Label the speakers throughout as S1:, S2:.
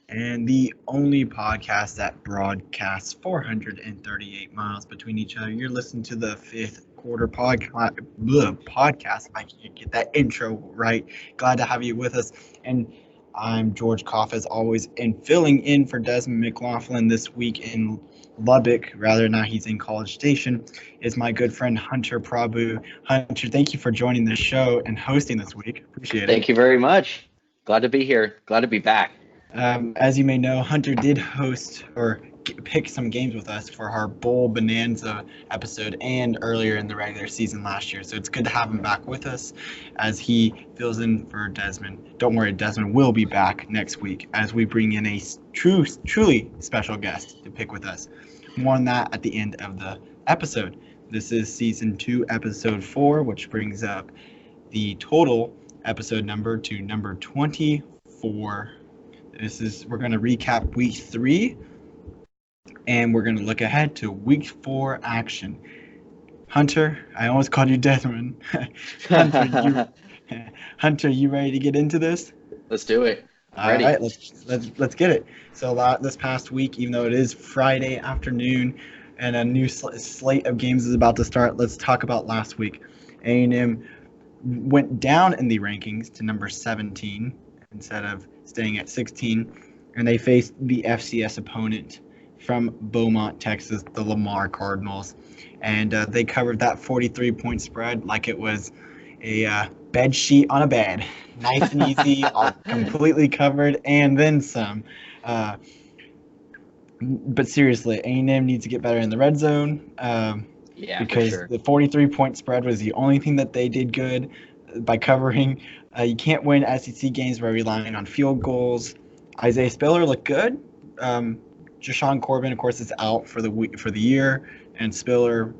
S1: and the only podcast that broadcasts 438 miles between each other. You're listening to the fifth quarter podcast. I can't get that intro right. Glad to have you with us. And I'm George Koff, as always, and filling in for Desmond McLaughlin this week in Lubbock. Rather, now he's in College Station, is my good friend Hunter Prabhu. Hunter, thank you for joining the show and hosting this week. Appreciate it.
S2: Thank you very much. Glad to be here. Glad to be back.
S1: As you may know, Hunter did host or pick some games with us for our Bowl Bonanza episode and earlier in the regular season last year. So it's good to have him back with us as he fills in for Desmond. Don't worry, Desmond will be back next week as we bring in a truly special guest to pick with us. More on that at the end of the episode. This is season 2, episode 4, which brings up the total episode number to number 24. We're going to recap week 3, and we're going to look ahead to week 4 action. Hunter, I almost called you Desmond. Hunter, you ready to get into this?
S2: Let's do it.
S1: All right, let's get it. So this past week, even though it is Friday afternoon and a new slate of games is about to start, let's talk about last week. A&M went down in the rankings to number 17 instead of staying at 16, and they faced the FCS opponent from Beaumont, Texas, the Lamar Cardinals, and they covered that 43-point spread like it was a bed sheet on a bed. Nice and easy, completely covered, and then some. But seriously, A&M needs to get better in the red zone. Because the 43-point spread was the only thing that they did good by covering. You can't win SEC games by relying on field goals. Isaiah Spiller looked good. Jashawn Corbin, of course, is out for the year, and Spiller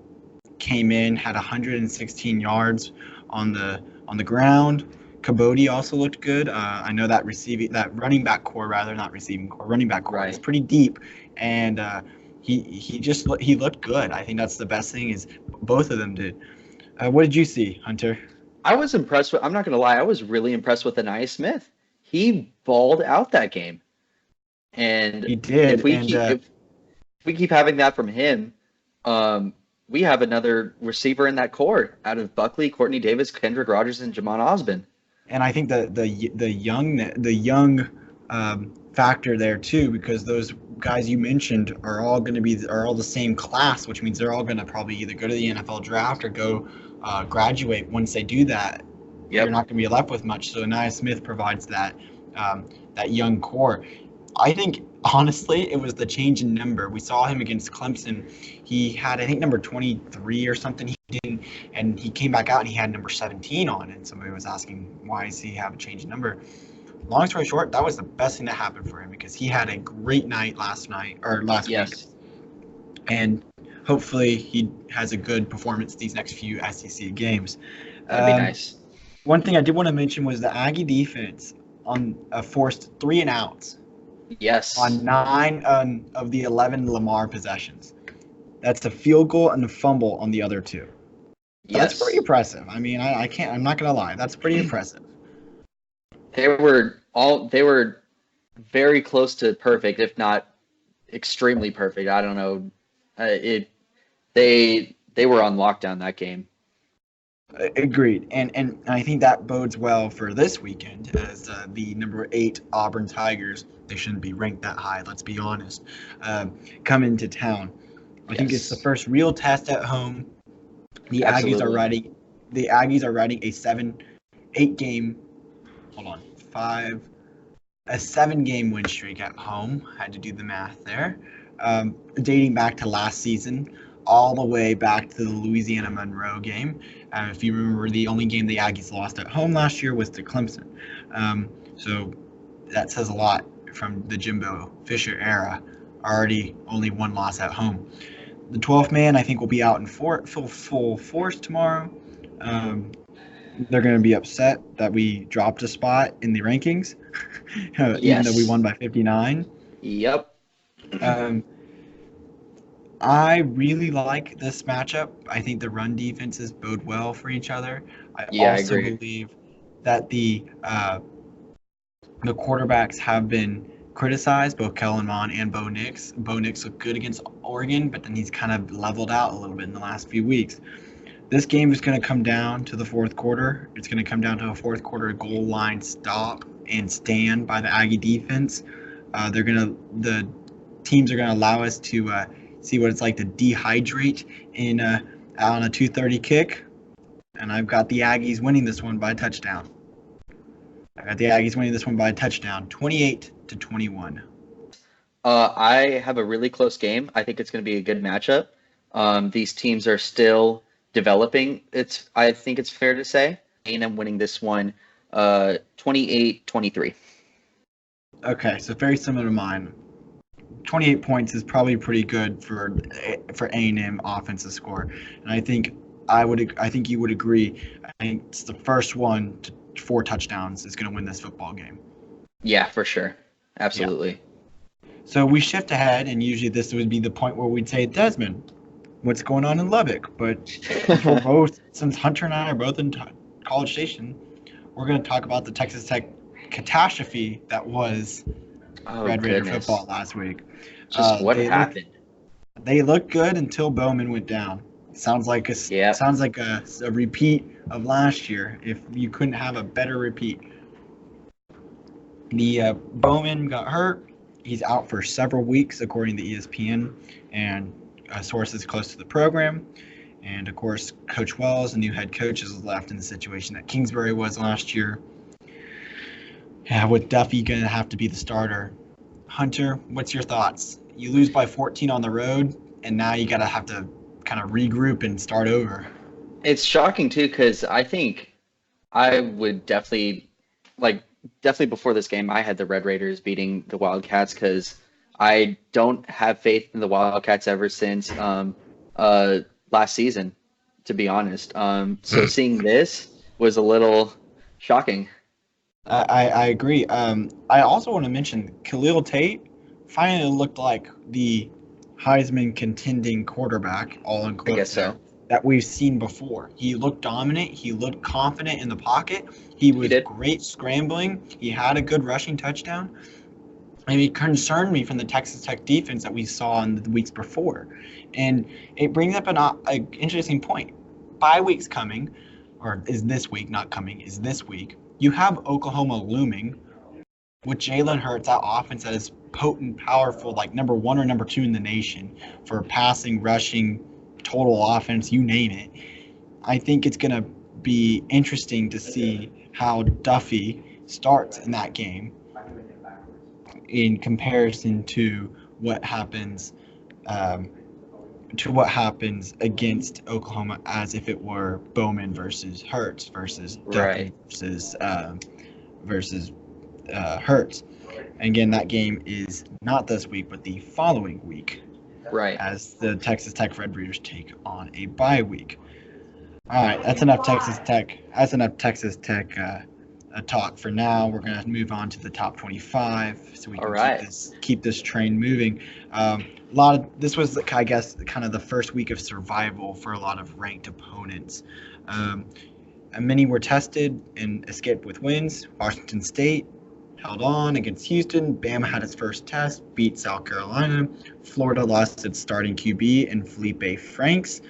S1: came in, had 116 yards on the ground. Cabody also looked good. I know that running back core is pretty deep, and he looked good. I think that's the best thing is both of them did. What did you see, Hunter?
S2: I was impressed with. I'm not going to lie. I was really impressed with Anaya Smith. He balled out that game, and
S1: he did.
S2: If we keep having that from him, we have another receiver in that core out of Buckley, Courtney Davis, Kendrick Rogers, and Jamon Osborne.
S1: And I think the young factor there too, because those guys you mentioned are all the same class, which means they're all going to probably either go to the NFL draft or go graduate. Once they do that, you're not going to be left with much. So Anaya Smith provides that young core. I think honestly it was the change in number. We saw him against Clemson. He had, I think, number 23 or something. And he came back out and he had number 17 on, and somebody was asking why does he have a change in number. Long story short, that was the best thing that happened for him because he had a great night last week, and hopefully he has a good performance these next few SEC games.
S2: That'd be nice.
S1: One thing I did want to mention was the Aggie defense forced 3 and outs.
S2: Yes.
S1: On 9 of the 11 Lamar possessions. That's a field goal and a fumble on the other 2.
S2: Yes.
S1: That's pretty impressive. I mean, I'm not gonna lie. That's pretty impressive.
S2: They were very close to perfect, if not extremely perfect. I don't know. They were on lockdown that game.
S1: Agreed, and I think that bodes well for this weekend as the number 8 Auburn Tigers. They shouldn't be ranked that high. Let's be honest. Come into town. I think it's the first real test at home. The Aggies are riding a 7-game win streak at home. Had to do the math there, dating back to last season, all the way back to the Louisiana Monroe game. If you remember, the only game the Aggies lost at home last year was to Clemson. So that says a lot from the Jimbo Fisher era. Already only 1 loss at home. The 12th man, I think, will be out in full force tomorrow. They're going to be upset that we dropped a spot in the rankings, even though we won by 59.
S2: Yep.
S1: I really like this matchup. I think the run defenses bode well for each other. I believe that the quarterbacks have been criticized, both Kellen Mond and Bo Nix. Bo Nix looked good against Oregon, but then he's kind of leveled out a little bit in the last few weeks. This game is going to come down to the fourth quarter. It's going to come down to a fourth quarter goal line stop and stand by the Aggie defense. The teams are going to allow us to see what it's like to dehydrate on a 2:30 kick, and I've got the Aggies winning this one by a touchdown. 28-21.
S2: I have a really close game. I think it's going to be a good matchup. These teams are still developing. I think it's fair to say. A&M winning this one 28-23.
S1: Okay, so very similar to mine. 28 points is probably pretty good for A&M offensive score, and I think you would agree. I think it's the first one to 4 touchdowns is going to win this football game.
S2: Yeah, for sure, absolutely.
S1: Yeah. So we shift ahead, and usually this would be the point where we'd say, Desmond, what's going on in Lubbock? But since Hunter and I are both in College Station, we're going to talk about the Texas Tech catastrophe that was Red Raider football last week.
S2: Just what happened?
S1: They looked good until Bowman went down. Sounds like a repeat of last year. If you couldn't have a better repeat. The Bowman got hurt. He's out for several weeks, according to ESPN and sources close to the program. And of course, Coach Wells, the new head coach, is left in the situation that Kingsbury was last year. With Duffy going to have to be the starter. Hunter, what's your thoughts? You lose by 14 on the road, and now you have to kind of regroup and start over.
S2: It's shocking, too, because I think I would definitely before this game, I had the Red Raiders beating the Wildcats because I don't have faith in the Wildcats ever since last season, to be honest. So seeing this was a little shocking.
S1: I agree. I also want to mention Khalil Tate finally looked like the Heisman contending quarterback, all in quotes,
S2: I guess so,
S1: that we've seen before. He looked dominant. He looked confident in the pocket. He was great scrambling. He had a good rushing touchdown. And it concerned me from the Texas Tech defense that we saw in the weeks before. And it brings up an interesting point. Bye week's coming, or is this week, not coming, is this week. You have Oklahoma looming with Jalen Hurts, that offense that is potent, powerful, like number 1 or number 2 in the nation for passing, rushing, total offense, you name it. I think it's going to be interesting to see how Duffy starts in that game in comparison to what happens against Oklahoma, as if it were Bowman versus Hurts versus Duffy versus Hurts. Again, that game is not this week, but the following week.
S2: Right.
S1: As the Texas Tech Red Raiders take on a bye week. All right, that's enough Texas Tech. Talk for now. We're going to move on to the top 25, so we can keep this train moving. This was, I guess, kind of the first week of survival for a lot of ranked opponents. And many were tested and escaped with wins. Washington State held on against Houston. Bama had its first test, beat South Carolina. Florida lost its starting QB and Felipe Franks,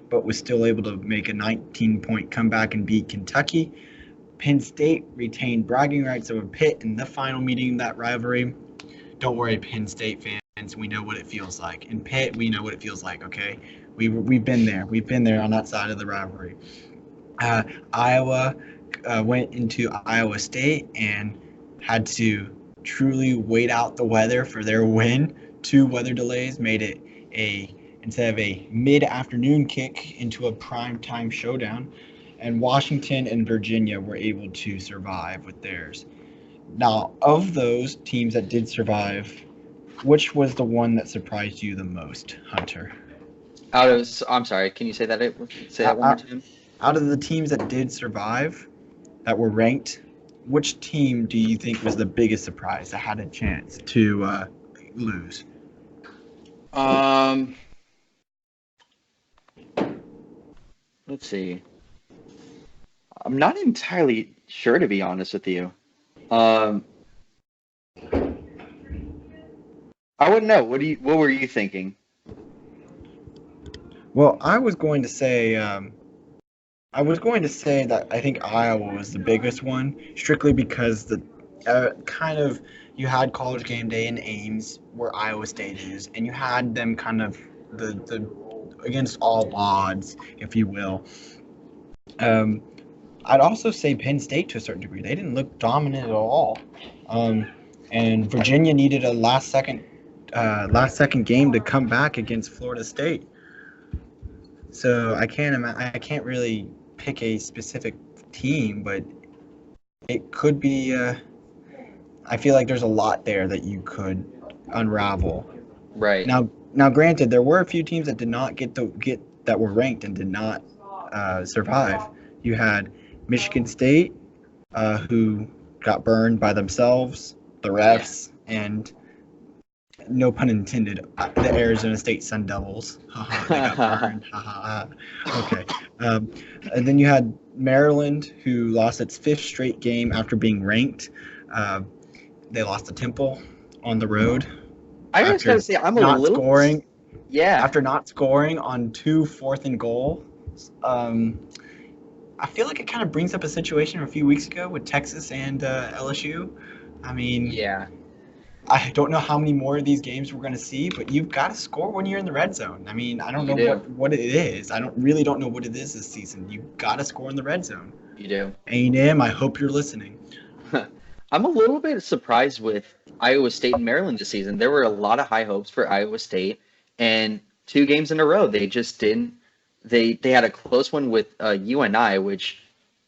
S1: but was still able to make a 19-point comeback and beat Kentucky. Penn State retained bragging rights over Pitt in the final meeting of that rivalry. Don't worry, Penn State fans. We know what it feels like. In Pitt, we know what it feels like, okay? We've been there. We've been there on that side of the rivalry. Iowa went into Iowa State and had to truly wait out the weather for their win. 2 weather delays made it instead of a mid-afternoon kick into a primetime showdown. And Washington and Virginia were able to survive with theirs. Now, of those teams that did survive, which was the one that surprised you the most, Hunter?
S2: I'm sorry, can you say that one more time?
S1: Out of the teams that did survive, that were ranked, which team do you think was the biggest surprise that had a chance to lose?
S2: Let's see. I'm not entirely sure, to be honest with you. I wouldn't know. What were you thinking?
S1: Well, I was going to say that I think Iowa was the biggest one, strictly because the kind of you had College Game Day in Ames, where Iowa State is, and you had them kind of the against all odds, if you will. Um, I'd also say Penn State to a certain degree. They didn't look dominant at all, um, and Virginia needed a last second game to come back against Florida State. So I can't really pick a specific team, but it could be. I feel like there's a lot there that you could unravel.
S2: Right.
S1: Now, granted, there were a few teams that did not get that were ranked and did not survive. You had Michigan State, who got burned by themselves, the
S2: Yeah.
S1: refs, and no pun intended, the Arizona State Sun Devils. They got burned. Okay. Um, and then you had Maryland, who lost its fifth straight game after being ranked. Uh, they lost to Temple on the road
S2: I just gotta
S1: after
S2: say, I'm a
S1: not
S2: little.
S1: scoring
S2: Yeah.
S1: after not scoring on two fourth and goal. Um, I feel like it kind of brings up a situation from a few weeks ago with Texas and LSU. I mean,
S2: Yeah.
S1: I don't know how many more of these games we're going to see, but you've got to score when you're in the red zone. I mean, I don't
S2: You
S1: know
S2: do.
S1: what it is. I don't know what it is this season. You've got to score in the red zone.
S2: You do.
S1: A&M, I hope you're listening.
S2: I'm a little bit surprised with Iowa State and Maryland this season. There were a lot of high hopes for Iowa State, and 2 games in a row they just didn't. They had a close one with UNI, which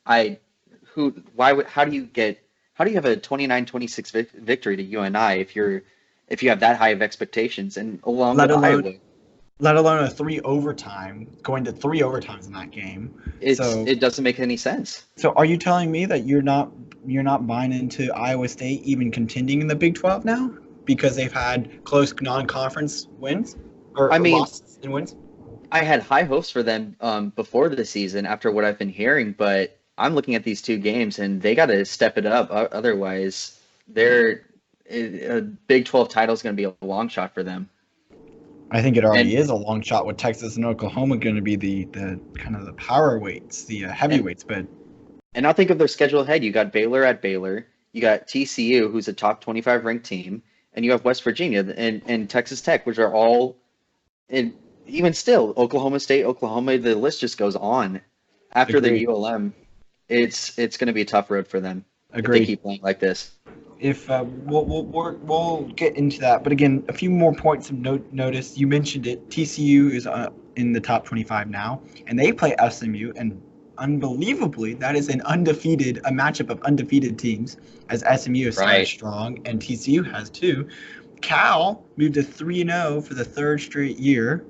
S2: I who why would how do you have a 29-26 victory to UNI if you have that high of expectations, and along
S1: Let
S2: with
S1: alone
S2: Iowa,
S1: a going to three overtimes in that game. So
S2: it doesn't make any sense.
S1: so are you telling me that you're not buying into Iowa State even contending in the Big 12 now because they've had close non-conference wins
S2: I
S1: or
S2: mean,
S1: losses and wins?
S2: I had high hopes for them before the season after what I've been hearing, but I'm looking at these 2 games and they got to step it up. Otherwise, they're a Big 12 title is going to be a long shot for them.
S1: I think it
S2: And
S1: already is a long shot with Texas and Oklahoma going to be the kind of the power weights, the
S2: and
S1: heavyweights. But
S2: and now think of their schedule ahead. You got Baylor at Baylor, you got TCU, who's a top 25 ranked team, and you have West Virginia and Texas Tech, which are all and even still Oklahoma State, Oklahoma. The list just goes on. After the
S1: agreed,
S2: ULM, it's going to be a tough road for them if they
S1: agreed.
S2: keep playing like this.
S1: If we'll get into that, but again, a few more points of notice. You mentioned it. TCU is in the top 25 now, and they play SMU, and unbelievably, that is a matchup of undefeated teams, as SMU is started
S2: Right.
S1: strong and TCU has too. Cal moved to 3-0 for the third straight year.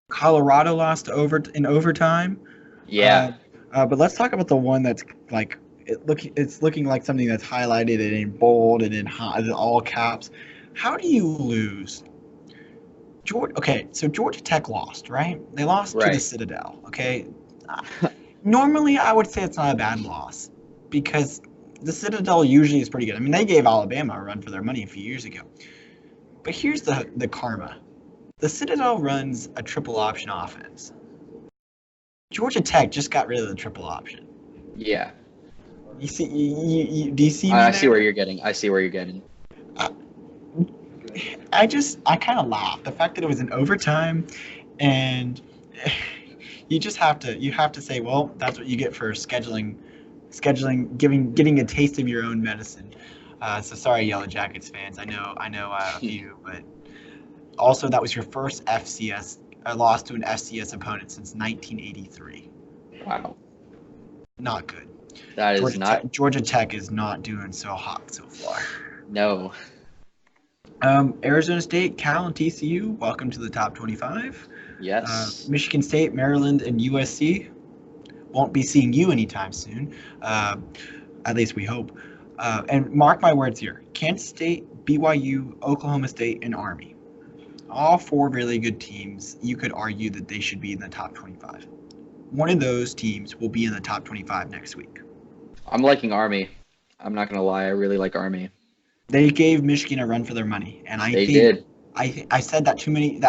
S1: Colorado lost in overtime.
S2: Yeah.
S1: Uh, but let's talk about the one that's like it's looking like something that's highlighted and in bold and in all caps. How do you lose? Georgia, okay, so Georgia Tech lost, right? They lost to the
S2: Right.
S1: Citadel. Okay, uh, normally I would say it's not a bad loss because the Citadel usually is pretty good. I mean, they gave Alabama a run for their money a few years ago. But here's the karma. The Citadel runs a triple option offense. Georgia Tech just got rid of the triple option.
S2: Yeah.
S1: You see, do you see me
S2: I see where
S1: there?
S2: you're getting. I see where you're getting.
S1: I, I kind of laughed. The fact that it was in overtime, and you have to say, well, that's what you get for getting a taste of your own medicine. So sorry, Yellow Jackets fans. I know a few, but also that was your first FCS loss to an FCS opponent since 1983.
S2: Wow.
S1: Not good.
S2: That is not.
S1: Georgia Tech is not doing so hot so far.
S2: No.
S1: Arizona State, Cal, and TCU, welcome to the top 25.
S2: Yes.
S1: Michigan State, Maryland, and USC won't be seeing you anytime soon. At least we hope. And mark my words here: Kansas State, BYU, Oklahoma State, and Army. All four really good teams. You could argue that they should be in the top 25. One of those teams will be in the top 25 next week.
S2: I'm liking Army. I'm not gonna lie. I really like Army.
S1: They gave Michigan a run for their money, and I
S2: They
S1: think
S2: did.
S1: I said that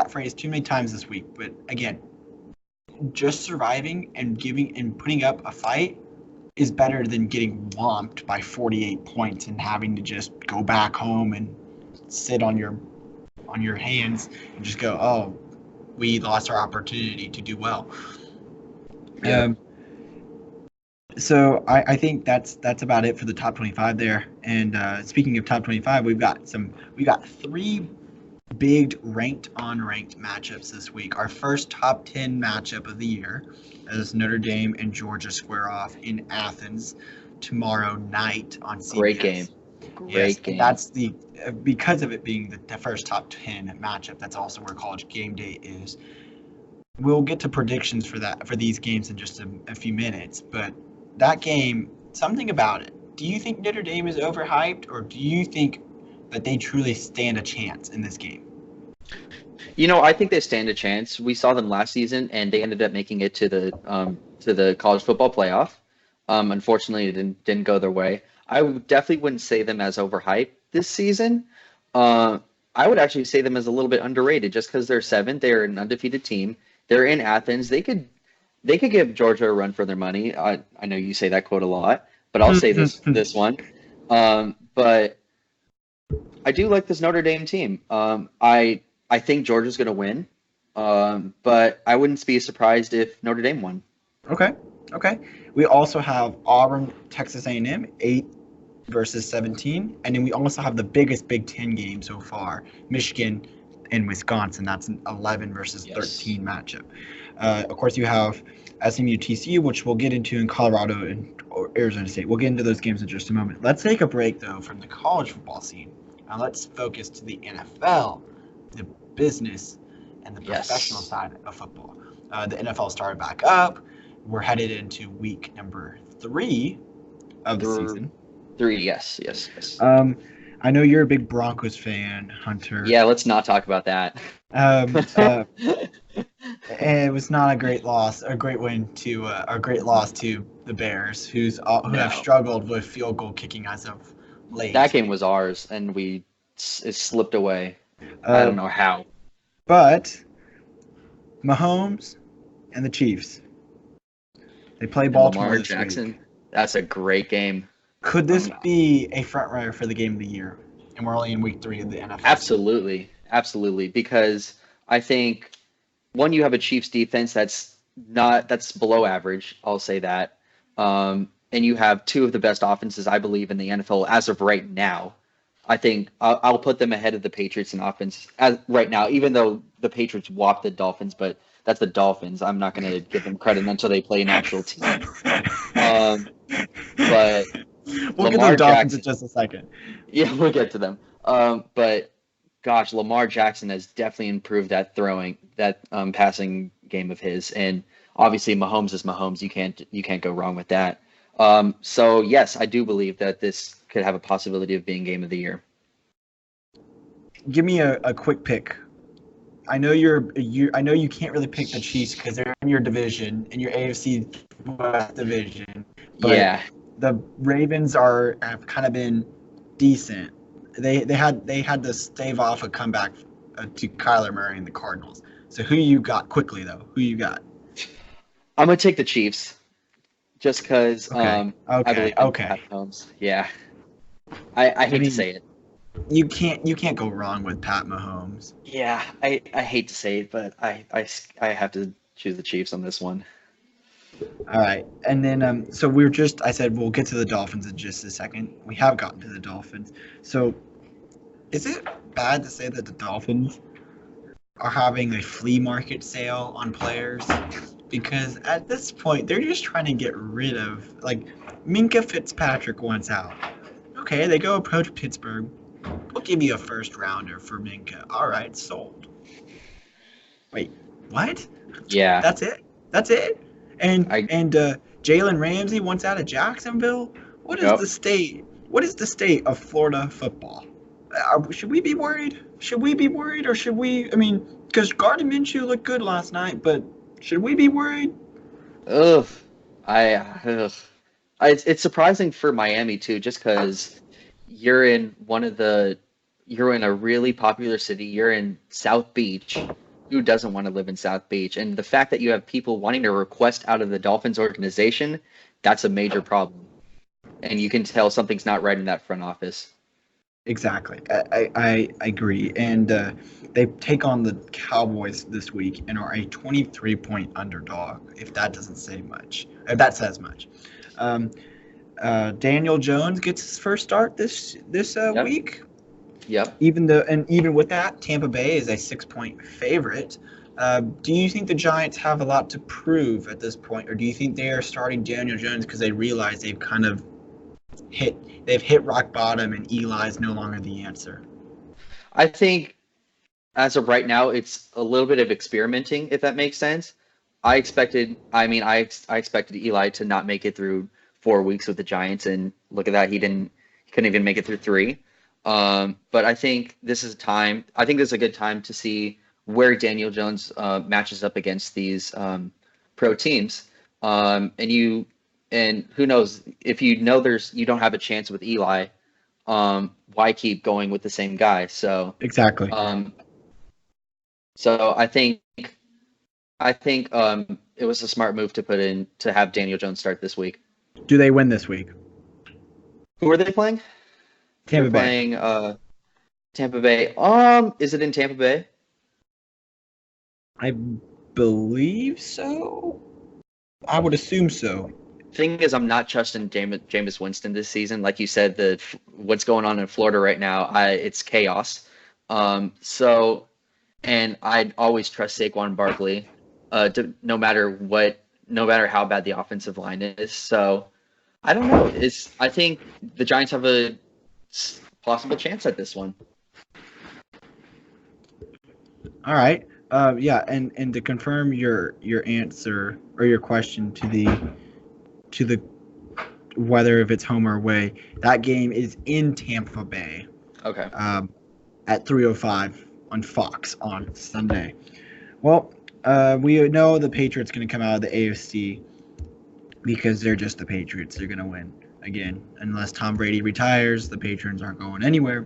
S1: phrase too many times this week. But again, just surviving and giving and putting up a fight is better than getting whomped by 48 points and having to just go back home and sit on your hands and just go, oh, we lost our opportunity to do well.
S2: Yeah.
S1: So I think that's about it for the top 25 there. And speaking of top 25, we got three big ranked unranked matchups this week. Our first top 10 matchup of the year as Notre Dame and Georgia square off in Athens tomorrow night on CBS.
S2: Great game.
S1: Great game. That's because of it being the first top 10 matchup. That's also where College Game Day is. We'll get to predictions for these games in just a few minutes, but that game, something about it. Do you think Notre Dame is overhyped, or do you think that they truly stand a chance in this game?
S2: I think they stand a chance. We saw them last season, and they ended up making it to the college football playoff. Unfortunately, it didn't go their way. I definitely wouldn't say them as overhyped this season. I would actually say them as a little bit underrated, just because they're seventh. They're an undefeated team. They're in Athens. They could give Georgia a run for their money. I know you say that quote a lot, but I'll say this one. But I do like this Notre Dame team. I think Georgia's going to win, but I wouldn't be surprised if Notre Dame won.
S1: Okay. We also have Auburn, Texas A&M, 8 versus 17, and then we also have the biggest Big Ten game so far, Michigan and Wisconsin. That's an 11 versus 13 matchup. Of course, you have SMU, TCU, which we'll get into in Colorado and Arizona State. We'll get into those games in just a moment. Let's take a break, though, from the college football scene. Now let's focus to the NFL, the business, and the professional side of football. The NFL started back up. We're headed into week number 3 of the season.
S2: 3, yes.
S1: I know you're a big Broncos fan, Hunter.
S2: Yeah, let's not talk about that.
S1: It was not a great loss, a great win to, a great loss to the Bears, who have struggled with field goal kicking as of late.
S2: That game was ours, and it slipped away. I don't know how.
S1: But Mahomes and the Chiefs, they play Baltimore
S2: Lamar
S1: this
S2: Jackson.
S1: week.
S2: That's a great game.
S1: Could this be a front runner for the game of the year? And we're only in week 3 of the NFL.
S2: Absolutely. Because I think you have a Chiefs defense that's below average. I'll say that. And you have 2 of the best offenses, I believe, in the NFL as of right now. I think I'll put them ahead of the Patriots in offense right now, even though the Patriots whopped the Dolphins, but that's the Dolphins. I'm not going to give them credit until they play an actual team. But
S1: we'll get to the Dolphins in just a second.
S2: Yeah, we'll get to them. But gosh, Lamar Jackson has definitely improved that passing game of his, and obviously Mahomes is Mahomes. You can't go wrong with that. So yes, I do believe that this could have a possibility of being game of the year.
S1: Give me a quick pick. I know I know you can't really pick the Chiefs because they're in your division, in your AFC West division. But the Ravens have kind of been decent. They had to stave off a comeback to Kyler Murray and the Cardinals. So who you got quickly though? Who you got?
S2: I'm gonna take the Chiefs, just because.
S1: Okay.
S2: I believe in Pat Mahomes. Yeah. I hate to say it.
S1: You can't go wrong with Pat Mahomes.
S2: Yeah, I hate to say it, but I have to choose the Chiefs on this one.
S1: All right, and then I said we'll get to the Dolphins in just a second. We have gotten to the Dolphins. So, is it bad to say that the Dolphins are having a flea market sale on players? Because at this point, they're just trying to get rid of, like, Minkah Fitzpatrick wants out. Okay, they go approach Pittsburgh. We'll give you a first rounder for Minkah. All right, sold. Wait, what?
S2: Yeah.
S1: That's it? And Jalen Ramsey wants out of Jacksonville? What is the state of Florida football? Should we be worried? Or should we, because Gardner Minshew looked good last night, but should we be worried?
S2: It's surprising for Miami too, just because you're in a really popular city. You're in South Beach. Who doesn't want to live in South Beach? And the fact that you have people wanting to request out of the Dolphins organization, that's a major problem. And you can tell something's not right in that front office.
S1: Exactly. I agree. And they take on the Cowboys this week and are a 23-point underdog, if that doesn't say much. If that says much. Um, Daniel Jones gets his first start this
S2: Yep.
S1: week.
S2: Yep.
S1: Even with that, Tampa Bay is a 6-point favorite. Do you think the Giants have a lot to prove at this point, or do you think they are starting Daniel Jones because they realize they've hit rock bottom and Eli is no longer the answer?
S2: I think as of right now, it's a little bit of experimenting, if that makes sense. I expected Eli to not make it through 4 weeks with the Giants, and look at that, he couldn't even make it through three. But I think I think this is a good time to see where Daniel Jones matches up against these pro teams. And who knows if you don't have a chance with Eli, why keep going with the same guy?
S1: Exactly.
S2: Um, so I think it was a smart move to have Daniel Jones start this week.
S1: Do they win this week?
S2: Who are they playing? They're
S1: Tampa Bay.
S2: playing Tampa Bay. Is it in Tampa Bay?
S1: I believe so. I would assume so.
S2: Thing is, I'm not trusting Jameis Winston this season. Like you said, what's going on in Florida right now, it's chaos. So, and I'd always trust Saquon Barkley, no matter how bad the offensive line is. So, I don't know. I think the Giants have a possible chance at this one.
S1: All right. Yeah, and to confirm your answer or your question to the whether if it's home or away, that game is in Tampa Bay.
S2: Okay.
S1: At 3:05 on Fox on Sunday. Well, we know the Patriots going to come out of the AFC because they're just the Patriots. They're going to win again unless Tom Brady retires. The Patriots aren't going anywhere.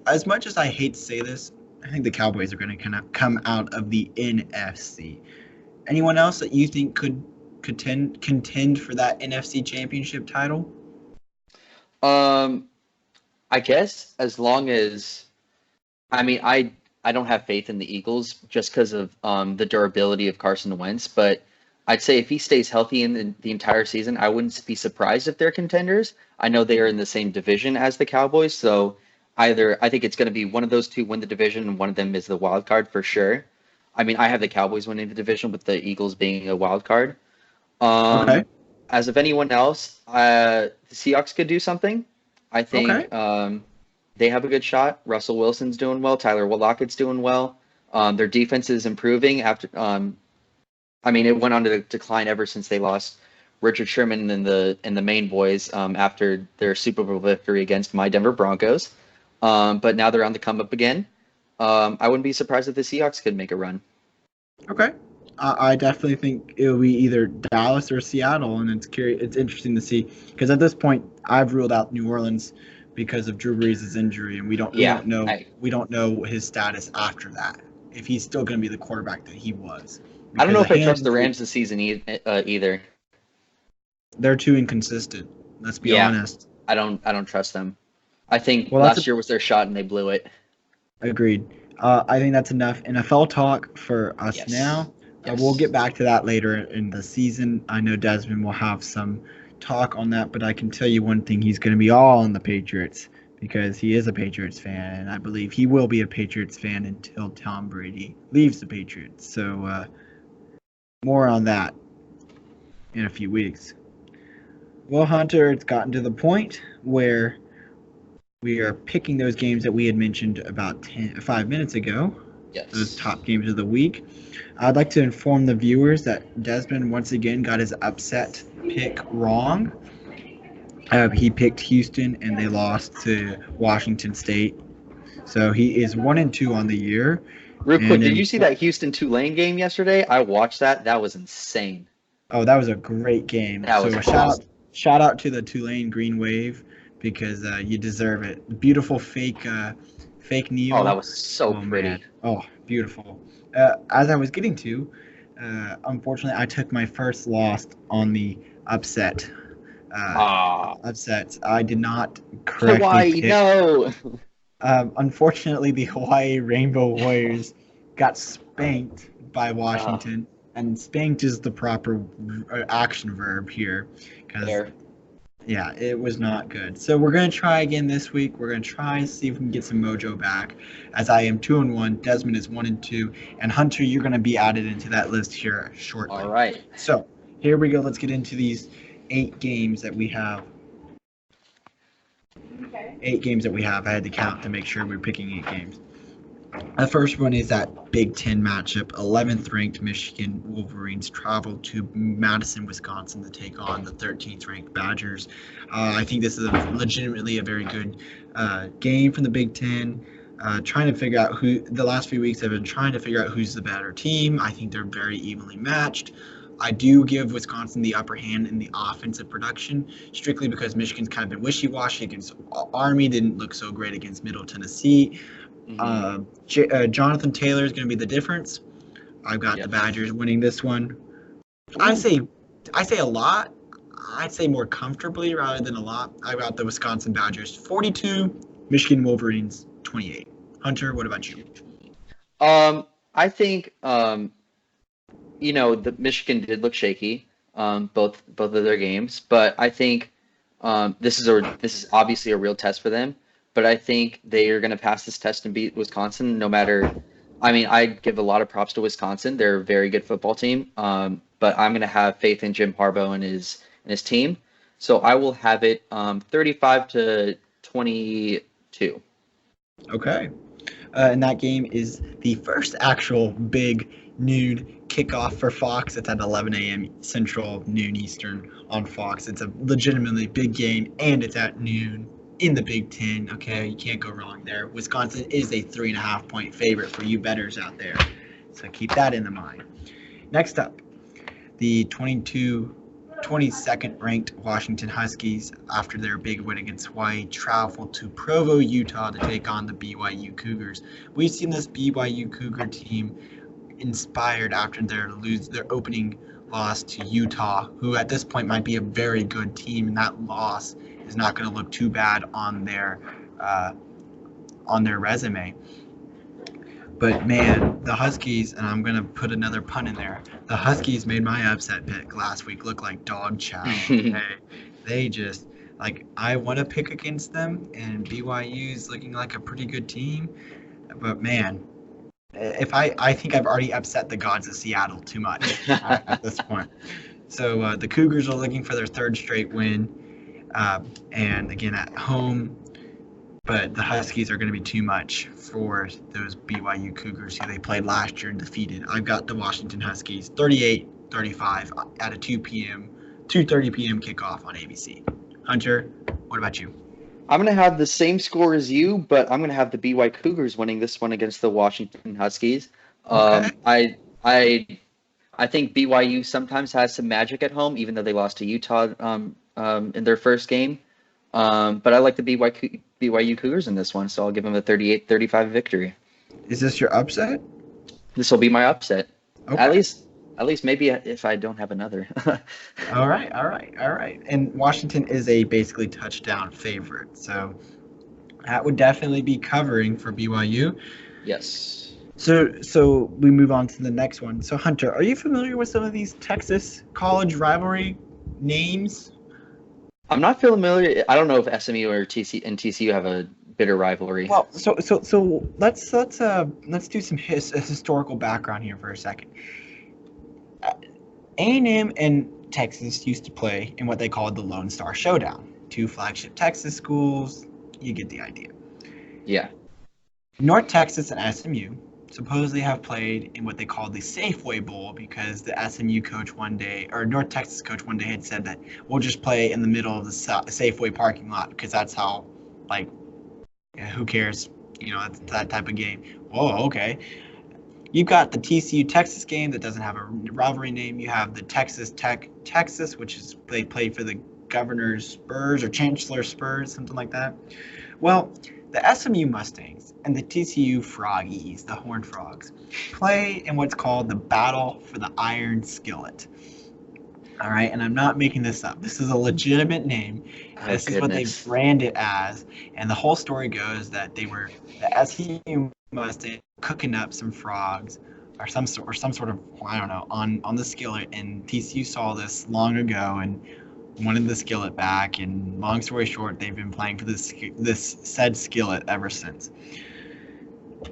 S1: As much as I hate to say this, I think the Cowboys are going to come out of the NFC. Anyone else that you think could contend for that NFC Championship title?
S2: I guess as long as, I don't have faith in the Eagles just because of the durability of Carson Wentz, but I'd say if he stays healthy in the entire season, I wouldn't be surprised if they're contenders. I know they are in the same division as the Cowboys, so I think it's going to be one of those two win the division, and one of them is the wild card for sure. I have the Cowboys winning the division with the Eagles being a wild card.
S1: Okay.
S2: As of anyone else, the Seahawks could do something. I think they have a good shot. Russell Wilson's doing well. Tyler Lockett's doing well. Their defense is improving after. It went on to decline ever since they lost Richard Sherman and the main boys after their Super Bowl victory against my Denver Broncos. But now they're on the come up again. I wouldn't be surprised if the Seahawks could make a run.
S1: Okay. I definitely think it'll be either Dallas or Seattle, and it's interesting to see because at this point I've ruled out New Orleans because of Drew Brees' injury, and we don't know his status after that. If he's still going to be the quarterback that he was.
S2: I don't know if I trust the Rams this season either.
S1: They're too inconsistent. Let's be honest.
S2: I don't trust them. I think last year was their shot and they blew it.
S1: Agreed. I think that's enough NFL talk for us now. Yes. We'll get back to that later in the season. I know Desmond will have some talk on that, but I can tell you one thing. He's going to be all on the Patriots because he is a Patriots fan, and I believe he will be a Patriots fan until Tom Brady leaves the Patriots. So more on that in a few weeks. Well, Hunter, it's gotten to the point where we are picking those games that we had mentioned about 5 minutes ago.
S2: Yes.
S1: Those top games of the week. I'd like to inform the viewers that Desmond once again got his upset pick wrong. He picked Houston and they lost to Washington State. So he is 1-2 on the year.
S2: Real quick, did you see that Houston-Tulane game yesterday? I watched that. That was insane.
S1: Oh, that was a great game.
S2: That was awesome.
S1: Shout out to the Tulane Green Wave because you deserve it. Beautiful fake
S2: Oh, that
S1: kneel.
S2: was so
S1: Oh man.
S2: pretty.
S1: Oh, beautiful. As I was getting to, unfortunately, I took my first loss on the upset. Uh,
S2: Ah,
S1: upsets. I did not correctly
S2: Hawaii,
S1: pick.
S2: no.
S1: Unfortunately, the Hawaii Rainbow Warriors got spanked by
S2: Ah,
S1: Washington, and spanked is the proper action verb here, because
S2: fair.
S1: yeah, it was not good. So we're gonna try again this week. We're gonna try and see if we can get some mojo back. As I am 2-1, Desmond is 1-2, and Hunter, you're gonna be added into that list here
S2: All
S1: shortly.
S2: right.
S1: So here we go. Let's get into these 8 games that we have. 8 games that we have. I had to count to make sure we're picking 8 games. The first one is that Big Ten matchup. 11th ranked Michigan Wolverines travel to Madison, Wisconsin to take on the 13th ranked Badgers. I think this is legitimately a very good game from the Big Ten. Trying to figure out who the last few weeks have been trying to figure out who's the better team. I think they're very evenly matched. I do give Wisconsin the upper hand in the offensive production, strictly because Michigan's kind of been wishy-washy against Army, didn't look so great against Middle Tennessee.
S2: Mm-hmm.
S1: Jonathan Taylor is going to be the difference. I've got the
S2: Yep.
S1: Badgers winning this one. I
S2: Ooh.
S1: say, I say a lot. I'd say more comfortably rather than a lot. I've got the Wisconsin Badgers 42, Michigan Wolverines 28. Hunter, what about you?
S2: I think the Michigan did look shaky, both of their games, but I think this is obviously a real test for them. But I think they are going to pass this test and beat Wisconsin no matter. I mean, I give a lot of props to Wisconsin. They're a very good football team. But I'm going to have faith in Jim Harbaugh and his team. So I will have it 35 to 22.
S1: Okay. And that game is the first actual big noon kickoff for Fox. It's at 11 a.m. Central, noon Eastern on Fox. It's a legitimately big game, and it's at noon in the Big Ten. Okay, you can't go wrong there. Wisconsin is a 3.5 point favorite for you bettors out there, so keep that in the mind. Next up, the 22nd ranked Washington Huskies, after their big win against Hawaii, travel to Provo, Utah to take on the BYU Cougars. We've seen this BYU Cougar team inspired after their opening loss to Utah, who at this point might be a very good team, and that loss is not going to look too bad uh, on their resume. But man, the Huskies, and I'm gonna put another pun in there. The Huskies made my upset pick last week look like dog chow. Okay, they just I want to pick against them, and BYU is looking like a pretty good team. But man, if I think I've already upset the gods of Seattle too much at this point. So the Cougars are looking for their third straight win, and again at home. But the Huskies are going to be too much for those BYU Cougars who they played last year and defeated. I've got the Washington Huskies 38-35 at a 2:30 p.m. kickoff on ABC. Hunter, what about you?
S2: I'm going to have the same score as you, but I'm going to have the BY Cougars winning this one against the Washington Huskies.
S1: Okay.
S2: Um, I I I think BYU sometimes has some magic at home, even though they lost to Utah in their first game. But I like the BYU Cougars in this one, so I'll give them a 38-35 victory.
S1: Is this your upset?
S2: This will be my upset. At
S1: Okay.
S2: least, at least maybe if I don't have another.
S1: All right. All right. All right. And Washington is a basically touchdown favorite. So that would definitely be covering for BYU.
S2: Yes.
S1: So we move on to the next one. So Hunter, are you familiar with some of these Texas college rivalry names?
S2: I'm not familiar. I don't know if SMU or TCU have a bitter rivalry.
S1: Well, so let's do some historical background here for a second. A&M and Texas used to play in what they called the Lone Star Showdown. Two flagship Texas schools. You get the idea.
S2: Yeah.
S1: North Texas and SMU supposedly have played in what they call the Safeway Bowl because the SMU coach one day, or North Texas coach one day had said that we'll just play in the middle of the Safeway parking lot because that's how, like, yeah, who cares? You know, it's that type of game. Whoa, okay. You've got the TCU Texas game that doesn't have a rivalry name. You have the Texas Tech Texas, which is they played for the Governor's Spurs or Chancellor Spurs, something like that. Well, the SMU Mustangs and the TCU Froggies, the Horned Frogs, play in what's called the Battle for the Iron Skillet. All right, and I'm not making this up. This is a legitimate name.
S2: Oh,
S1: This is what they
S2: goodness.
S1: brand it as, and the whole story goes that they were the SMU Mustangs cooking up some frogs or some sort of I don't know on the skillet, and TCU saw this long ago and wanted the skillet back. And long story short, they've been playing for this said skillet ever since.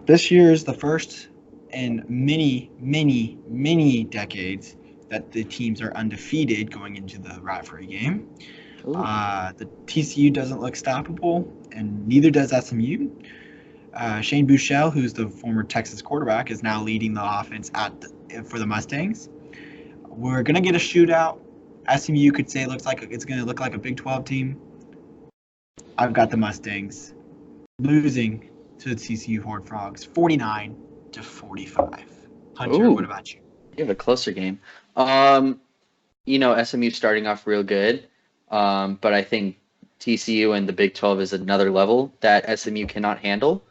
S1: This year is the first in many decades that the teams are undefeated going into the rivalry game.
S2: Ooh.
S1: The TCU doesn't look stoppable, and neither does SMU. Shane Buechele, who's the former Texas quarterback, is now leading the offense for the Mustangs. We're gonna get a shootout. SMU could say it's gonna look like a Big 12 team. I've got the Mustangs losing to the TCU Horned Frogs, 49-45. Hunter,
S2: Ooh.
S1: what about you?
S2: You have a closer game. SMU starting off real good, but I think TCU and the Big 12 is another level that SMU cannot handle.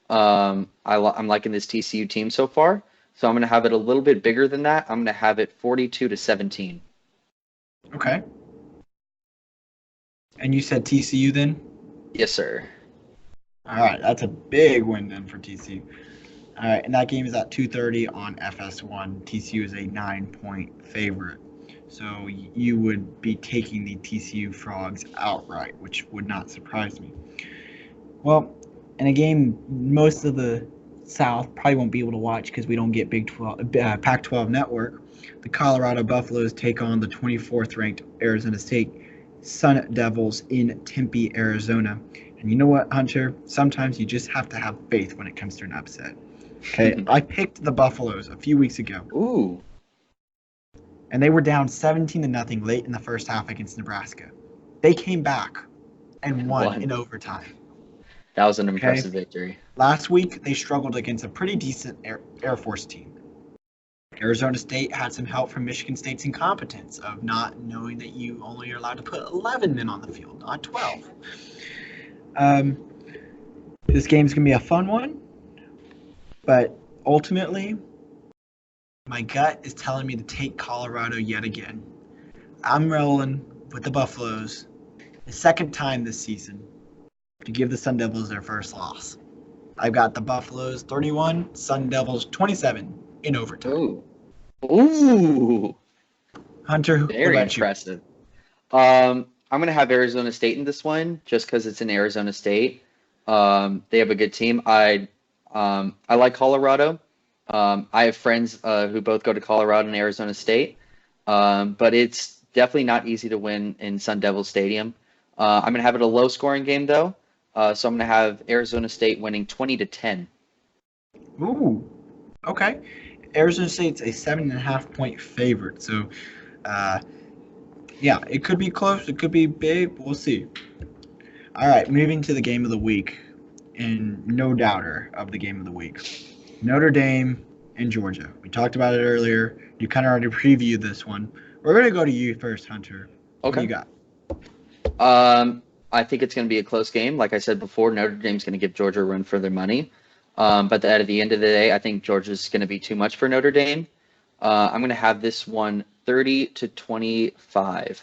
S2: I'm liking this TCU team so far, so I'm going to have it a little bit bigger than that. I'm going to have it 42-17.
S1: Okay. And you said TCU then?
S2: Yes, sir.
S1: All right, that's a big win then for TCU. All right, and that game is at 2:30 on FS1. TCU is a 9-point favorite. So you would be taking the TCU Frogs outright, which would not surprise me. Well, in a game most of the South probably won't be able to watch because we don't get Pac-12 network, the Colorado Buffaloes take on the 24th ranked Arizona State Sun Devils in Tempe, Arizona. And you know what, Hunter? Sometimes you just have to have faith when it comes to an upset. Okay, I picked the Buffaloes a few weeks ago.
S2: Ooh.
S1: And they were down 17-0 late in the first half against Nebraska. They came back and won in overtime.
S2: That was an impressive victory.
S1: Last week, they struggled against a pretty decent Air Force team. Arizona State had some help from Michigan State's incompetence of not knowing that you only are allowed to put 11 men on the field, not 12. This game's going to be a fun one, but ultimately, my gut is telling me to take Colorado yet again. I'm rolling with the Buffaloes the second time this season to give the Sun Devils their first loss. I've got the Buffaloes 31, Sun Devils 27 in overtime.
S2: Ooh.
S1: Hunter,
S2: very impressive. I'm going to have Arizona State in this one just because it's in Arizona State. They have a good team. I like Colorado. I have friends who both go to Colorado and Arizona State, but it's definitely not easy to win in Sun Devil Stadium. I'm going to have it a low-scoring game, though, so I'm going to have Arizona State winning 20-10.
S1: Ooh, okay. Arizona State's a 7.5-point favorite, so yeah, it could be close, it could be big, we'll see. All right, moving to the game of the week, and no doubter of the game of the week. Notre Dame and Georgia. We talked about it earlier. You kind of already previewed this one. We're going to go to you first, Hunter. What do you got?
S2: I think it's going to be a close game. Like I said before, Notre Dame's going to give Georgia a run for their money. But at the end of the day, I think Georgia's going to be too much for Notre Dame. I'm going to have this one 30-25.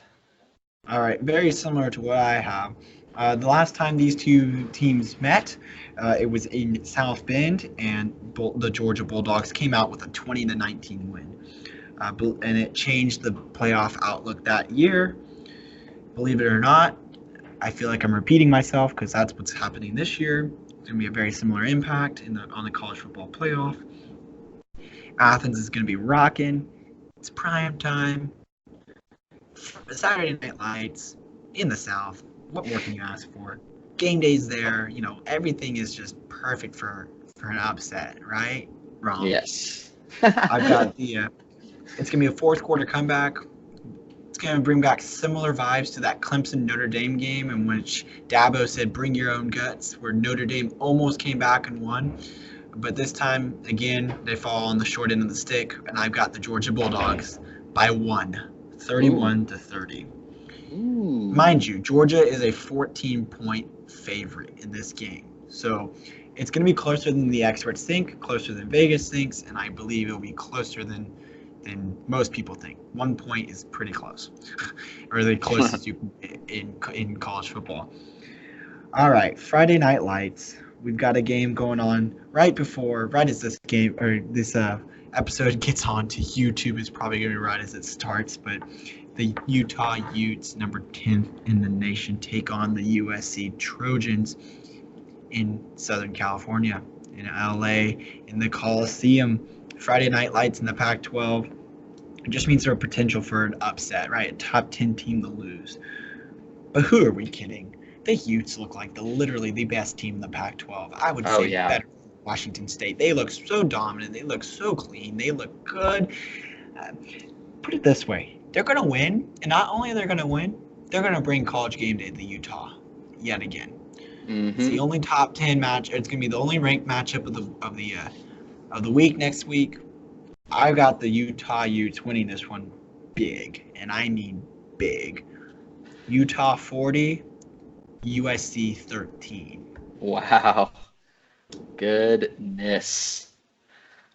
S1: All right, very similar to what I have. The last time these two teams met, it was in South Bend, and the Georgia Bulldogs came out with a 20-19 win. And it changed the playoff outlook that year. Believe it or not, I feel like I'm repeating myself because that's what's happening this year. It's going to be a very similar impact on the college football playoff. Athens is going to be rocking. It's prime time. Saturday Night Lights in the South. What more can you ask for? Game day's there. You know, everything is just perfect for an upset, right? Wrong.
S2: Yes.
S1: I've got it's going to be a fourth quarter comeback. It's going to bring back similar vibes to that Clemson-Notre Dame game in which Dabo said, bring your own guts, where Notre Dame almost came back and won. But this time, again, they fall on the short end of the stick, and I've got the Georgia Bulldogs by 1, 31-30.
S2: Ooh.
S1: Mind you, Georgia is a 14-point favorite in this game. So it's going to be closer than the experts think, closer than Vegas thinks, and I believe it'll be closer than most people think. 1 point is pretty close, or the closest you can get in college football. All right, Friday Night Lights. We've got a game going on right as this game or this episode gets on to YouTube. Is probably going to be right as it starts, but the Utah Utes, number 10th in the nation, take on the USC Trojans in Southern California, in LA, in the Coliseum. Friday Night Lights in the Pac-12. It just means there's a potential for an upset, right? A top 10 team to lose. But who are we kidding? The Utes look like literally the best team in the Pac-12. I would
S2: Oh
S1: say
S2: yeah.
S1: better than Washington State. They look so dominant. They look so clean. They look good. Put it this way. They're going to win. And not only are they going to win, they're going to bring College Game Day to Utah yet again. It's the only top 10 match. It's going to be the only ranked matchup of the week next week. I've got the Utah Utes winning this one big, and I mean big. Utah 40, USC 13.
S2: Wow. Goodness.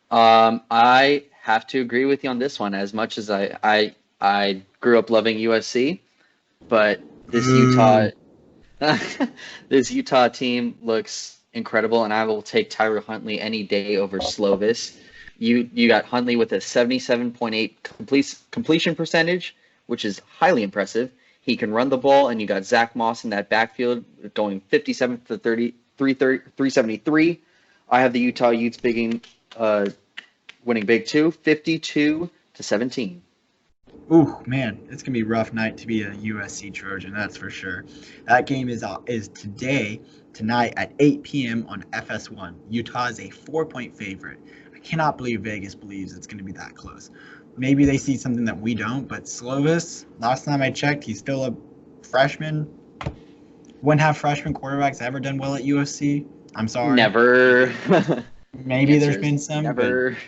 S2: I have to agree with you on this one. As much as I grew up loving USC, but this Utah team looks incredible, and I will take Tyler Huntley any day over Slovis. You got Huntley with a 77.8 completion percentage, which is highly impressive. He can run the ball, and you got Zach Moss in that backfield going 57 to 373. I have the Utah Utes winning big too, 52-17.
S1: Ooh, man, it's gonna be a rough night to be a USC Trojan, that's for sure. That game is tonight at 8 p.m. on FS1. Utah is a 4-point favorite. I cannot believe Vegas believes it's gonna be that close. Maybe they see something that we don't, but Slovis, last time I checked, he's still a freshman. Wouldn't have freshman quarterbacks ever done well at USC? I'm sorry.
S2: Never.
S1: Maybe there's been some,
S2: never.
S1: But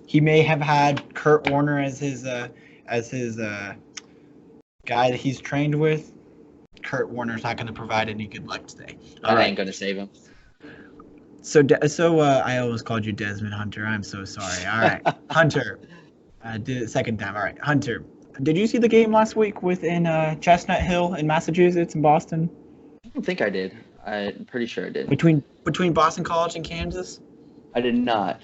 S1: he may have had Kurt Warner as his guy that he's trained with. Kurt Warner's not going to provide any good luck today.
S2: I ain't going to save him.
S1: So I almost called you Desmond Hunter. I'm so sorry. All right, Hunter. Did it second time. All right, Hunter. Did you see the game last week within Chestnut Hill in Massachusetts and Boston?
S2: I don't think I did. I'm pretty sure I did.
S1: Between Boston College and Kansas?
S2: I did not.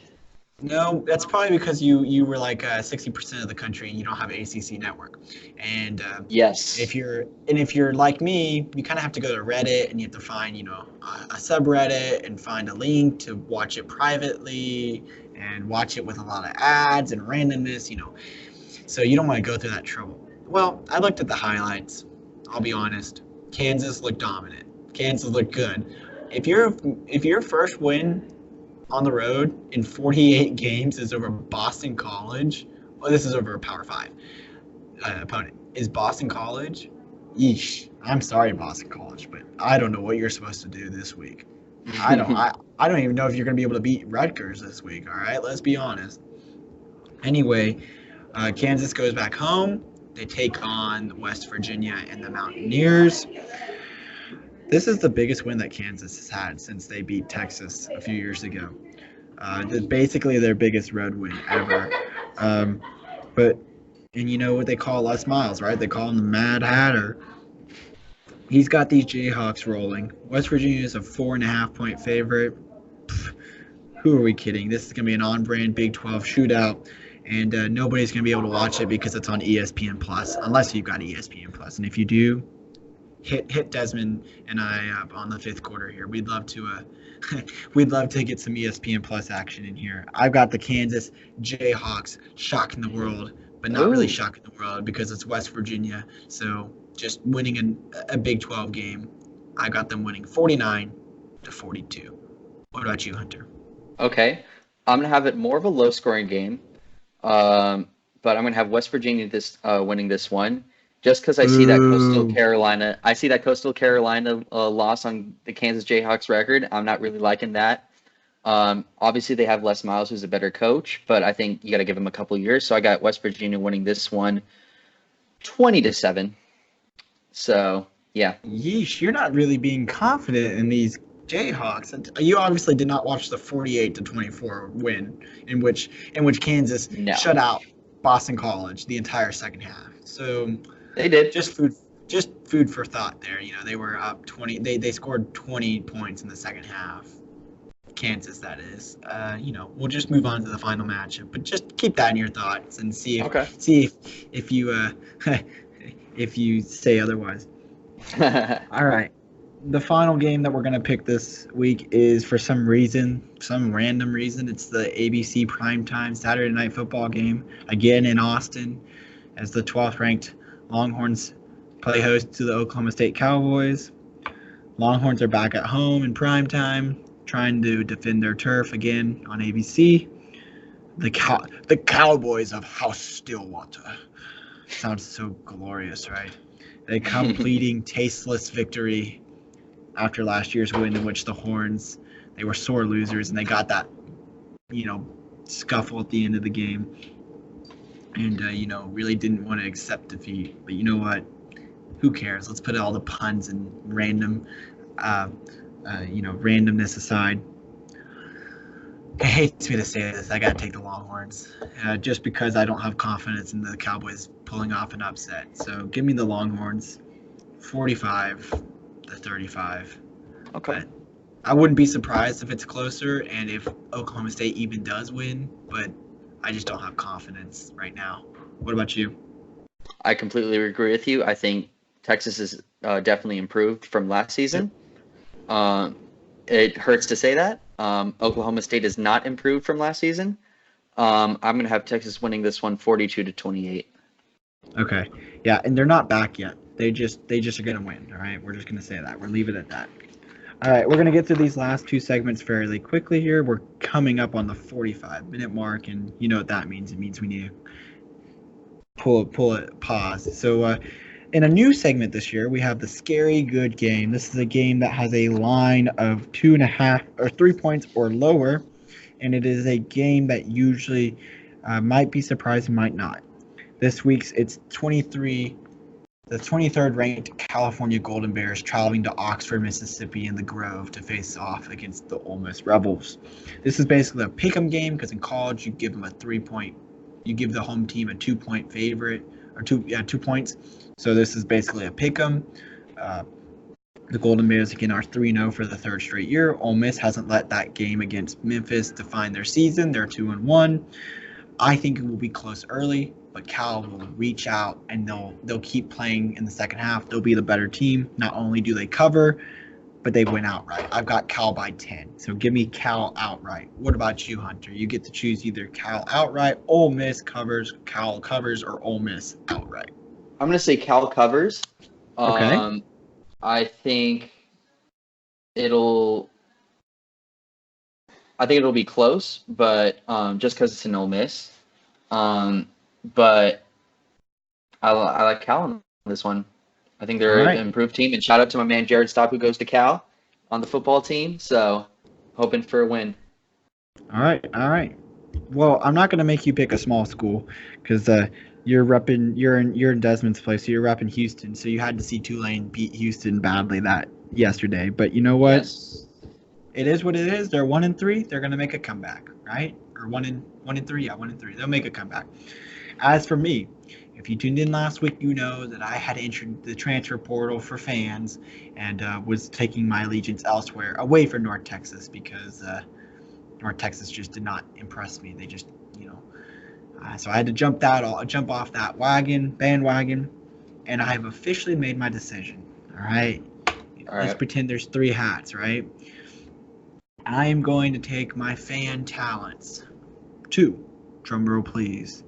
S1: No, that's probably because you were like 60% of the country and you don't have an ACC network. And
S2: yes,
S1: if you're like me, you kind of have to go to Reddit and you have to find a subreddit and find a link to watch it privately and watch it with a lot of ads and randomness. So you don't want to go through that trouble. Well, I looked at the highlights. I'll be honest. Kansas looked dominant. Kansas looked good. If your first win on the road in 48 games is over Boston College, well, this is over a Power 5 opponent, is Boston College, yeesh. I'm sorry, Boston College, but I don't know what you're supposed to do this week. I don't even know if you're going to be able to beat Rutgers this week, all right? Let's be honest. Anyway, Kansas goes back home. They take on West Virginia and the Mountaineers. This is the biggest win that Kansas has had since they beat Texas a few years ago. Basically their biggest road win ever. And you know what they call Les Miles, right? They call him the Mad Hatter. He's got these Jayhawks rolling. West Virginia is a 4.5-point favorite. Who are we kidding? This is going to be an on-brand Big 12 shootout. And nobody's going to be able to watch it because it's on ESPN Plus, unless you've got ESPN Plus. And if you do, hit Desmond and I up on the fifth quarter here. We'd love to get some ESPN Plus action in here. I've got the Kansas Jayhawks shocking the world, but not really shocking the world because it's West Virginia. So just winning a Big 12 game. I got them winning 49-42. What about you, Hunter?
S2: Okay, I'm gonna have it more of a low-scoring game, but I'm gonna have West Virginia winning this one. Just because I see that Coastal Carolina loss on the Kansas Jayhawks record, I'm not really liking that. Obviously, they have Les Miles, who's a better coach, but I think you got to give him a couple years. So I got West Virginia winning this one, 20-7. So yeah,
S1: Yeesh, you're not really being confident in these Jayhawks. And you obviously did not watch the 48-24 win in which Kansas
S2: no,
S1: shut out Boston College the entire second half. So
S2: they did.
S1: just food for thought there. They were up 20. They scored 20 points in the second half. Kansas, that is. We'll just move on to the final matchup, but just keep that in your thoughts and see if
S2: Okay.
S1: see if you if you say otherwise. All right. The final game that we're going to pick this week is, for some random reason, it's the ABC primetime Saturday Night Football game, again in Austin, as the 12th ranked Longhorns play host to the Oklahoma State Cowboys. Longhorns are back at home in primetime, trying to defend their turf again on ABC. The Cowboys of House Stillwater. Sounds so glorious, right? A completing tasteless victory after last year's win, in which the Horns, they were sore losers, and they got that, scuffle at the end of the game, and really didn't want to accept defeat. But you know what? Who cares? Let's put all the puns and randomness aside. It hates me to say this. I gotta take the Longhorns, just because I don't have confidence in the Cowboys pulling off an upset. So give me the Longhorns, 45-35.
S2: Okay.
S1: But I wouldn't be surprised if it's closer and if Oklahoma State even does win, but I just don't have confidence right now. What about you?
S2: I completely agree with you. I think Texas is definitely improved from last season. It hurts to say that. Oklahoma State is not improved from last season. I'm going to have Texas winning this one 42-28.
S1: Okay. Yeah, and they're not back yet. They just are going to win, all right? We're just going to say that. We're leaving it at that. All right, we're going to get through these last two segments fairly quickly here. We're coming up on the 45-minute mark, and you know what that means. It means we need to pull it, pause. So in a new segment this year, we have the Scary Good Game. This is a game that has a line of 2.5 or 3 points or lower, and it is a game that usually might be surprising, might not. This week's it's the 23rd ranked California Golden Bears traveling to Oxford, Mississippi in the Grove to face off against the Ole Miss Rebels. This is basically a pick'em game, because in college you give them you give the home team a 2-point favorite, or 2 points. So this is basically a pick'em. The Golden Bears again are 3-0 for the third straight year. Ole Miss hasn't let that game against Memphis define their season. They're 2-1. I think it will be close early, but Cal will reach out and they'll keep playing in the second half. They'll be the better team. Not only do they cover, but they win outright. I've got Cal by 10. So give me Cal outright. What about you, Hunter? You get to choose either Cal outright, Ole Miss covers, Cal covers, or Ole Miss outright.
S2: I'm going to say Cal covers.
S1: Okay.
S2: I think it'll be close, but just because it's an Ole Miss. But I like Cal on this one. I think they're an improved team. And shout out to my man Jared Stopp, who goes to Cal on the football team. So hoping for a win.
S1: All right. Well, I'm not going to make you pick a small school, because you're in Desmond's place, so you're repping Houston. So you had to see Tulane beat Houston badly yesterday. But you know what?
S2: Yes.
S1: It is what it is. They're 1-3. They're going to make a comeback, right? Or 1-3. Yeah, 1-3. They'll make a comeback. As for me, if you tuned in last week, you know that I had entered the transfer portal for fans and was taking my allegiance elsewhere, away from North Texas, because North Texas just did not impress me. They just, so I had to jump off that bandwagon, and I have officially made my decision. All right. Let's pretend there's 3 hats, right? I am going to take my fan talents to, drumroll please,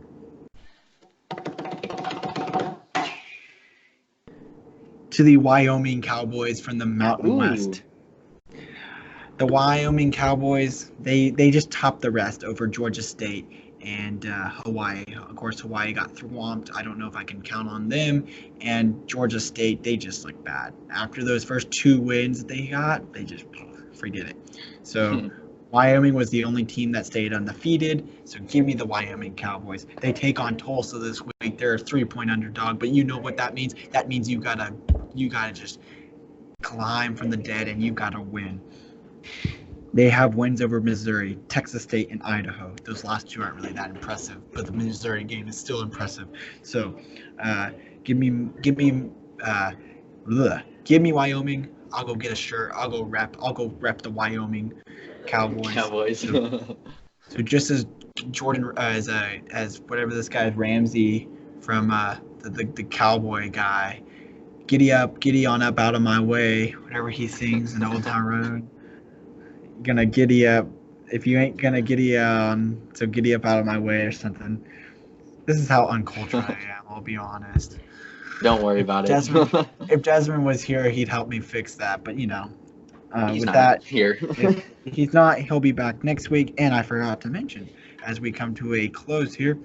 S1: to the Wyoming Cowboys from the Mountain West. The Wyoming Cowboys, they just topped the rest over Georgia State and Hawaii. Of course, Hawaii got swamped. I don't know if I can count on them. And Georgia State, they just look bad. After those first 2 wins they got, they just forget it. So Wyoming was the only team that stayed undefeated. So give me the Wyoming Cowboys. They take on Tulsa this week. They're a 3-point underdog, but you know what that means? That means you got to you gotta just climb from the dead, and you gotta win. They have wins over Missouri, Texas State, and Idaho. Those last two aren't really that impressive, but the Missouri game is still impressive. So, give me, uh, give me Wyoming. I'll go get a shirt. I'll go rep the Wyoming Cowboys. So just as Jordan, as whatever this guy is, Ramsey from the Cowboy guy, giddy on up out of my way. Whatever he sings in Old Town Road. Gonna giddy up. If you ain't gonna giddy on, so giddy up out of my way or something. This is how uncultured I am. I'll be honest.
S2: Don't worry about it.
S1: If Desmond was here, he'd help me fix that. But
S2: he's
S1: with
S2: not
S1: that,
S2: here.
S1: if he's not, he'll be back next week. And I forgot to mention, as we come to a close here,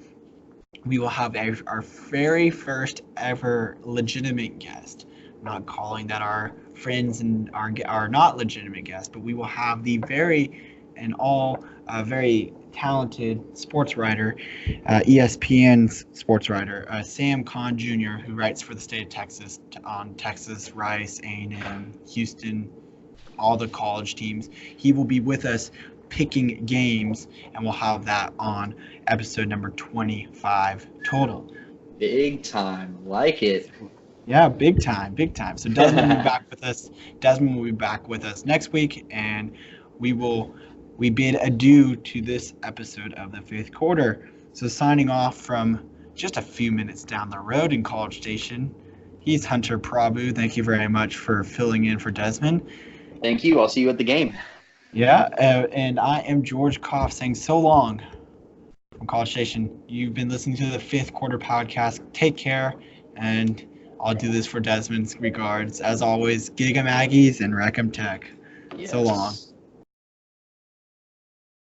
S1: we will have our very first ever legitimate guest. I'm not calling that our friends and are not legitimate guests, but we will have the very talented sports writer, ESPN's sports writer, Sam Kahn Jr., who writes for the state of Texas on Texas, Rice, A&M, Houston, all the college teams. He will be with us picking games, and we'll have that on episode number 25 total.
S2: Big time. Like it.
S1: Yeah, big time. So Desmond will be back with us. Desmond will be back with us next week, and we bid adieu to this episode of the fifth quarter. So signing off from just a few minutes down the road in College Station, he's Hunter Prabhu. Thank you very much for filling in for Desmond.
S2: Thank you. I'll see you at the game.
S1: Yeah, and I am George Koff saying so long from College Station. You've been listening to the fifth quarter podcast. Take care, and I'll do this for Desmond's regards. As always, Gig'em Aggies and Wreck 'em Tech. Yes. So long.